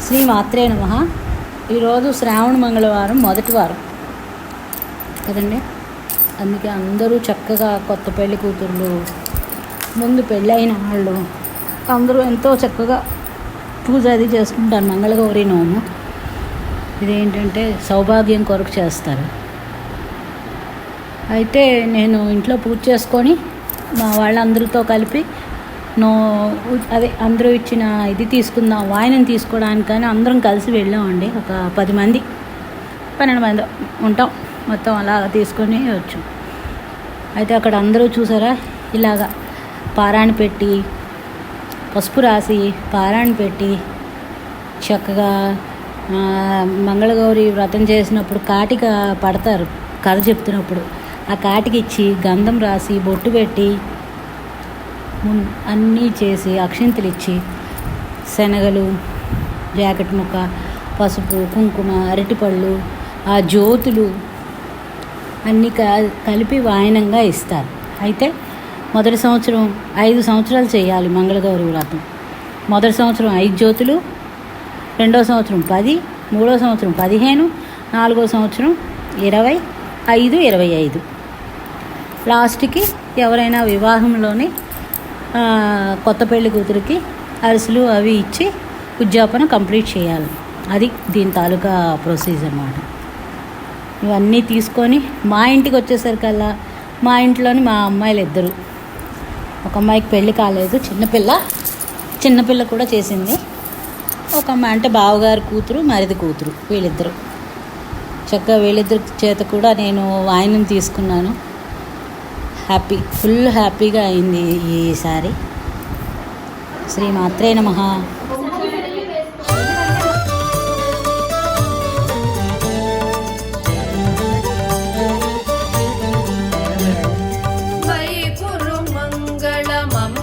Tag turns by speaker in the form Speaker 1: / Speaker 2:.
Speaker 1: శ్రీ మాత్రే నమః. ఈరోజు శ్రావణ మంగళవారం మొదటి వారం కదండి. అందుకే అందరూ చక్కగా కొత్త పెళ్లి కూతుర్లు, ముందు పెళ్ళైన వాళ్ళు అందరూ ఎంతో చక్కగా పూజ అది చేసుకుంటారు. మంగళగౌరి నోము ఇదేంటంటే సౌభాగ్యం కొరకు చేస్తారు. అయితే నేను ఇంట్లో పూజ చేసుకొని మా వాళ్ళందరితో కలిపి అదే అందరూ ఇచ్చిన ఇది తీసుకుందాం, వాయినం తీసుకోవడానికి కానీ అందరం కలిసి వెళ్ళామండి. ఒక 10 మంది 12 మంది ఉంటాం మొత్తం. అలా తీసుకొని వచ్చాం. అయితే అక్కడ అందరూ చూసారా, ఇలాగా పారాణి పెట్టి పసుపు రాసి పారాణి పెట్టి చక్కగా మంగళగౌరి వ్రతం చేసినప్పుడు కాటిక పడతారు కథ చెప్తున్నప్పుడు. ఆ కాటికి ఇచ్చి గంధం రాసి బొట్టు పెట్టి అన్నీ చేసి అక్షింతలు ఇచ్చి శనగలు, జాకెట్ ముక్క, పసుపు, కుంకుమ, అరటిపళ్ళు, ఆ జ్యోతులు అన్నీ కలిపి వాయనంగా ఇస్తారు. అయితే మొదటి సంవత్సరం 5 సంవత్సరాలు చేయాలి మంగళగౌరి వ్రతం. మొదటి సంవత్సరం 5 జ్యోతులు, రెండో సంవత్సరం 10, మూడో సంవత్సరం 15, నాలుగో సంవత్సరం 20, 5, 25. లాస్ట్కి ఎవరైనా వివాహంలోని కొత్త పెళ్లి కూతురికి అరిసెలు అవి ఇచ్చి ఉద్యాపన కంప్లీట్ చేయాలి. అది దీని తాలూకా ప్రొసీజర్ అన్నమాట. ఇవన్నీ తీసుకొని మా ఇంటికి వచ్చేసరికల్లా మా ఇంట్లోని మా అమ్మాయిలు ఇద్దరు, ఒక అమ్మాయికి పెళ్ళి కాలేదు, చిన్నపిల్ల కూడా చేసింది. ఒక అమ్మాయి అంటే బావగారు కూతురు, మరిది కూతురు, వీళ్ళిద్దరు. చక్కగా వీళ్ళిద్దరి చేత కూడా నేను వాయినం తీసుకున్నాను. ఫుల్ హ్యాపీగా అయింది ఈసారి. శ్రీ మాత్రే నమః.
Speaker 2: వై కురు మంగళమంబుజవాసిని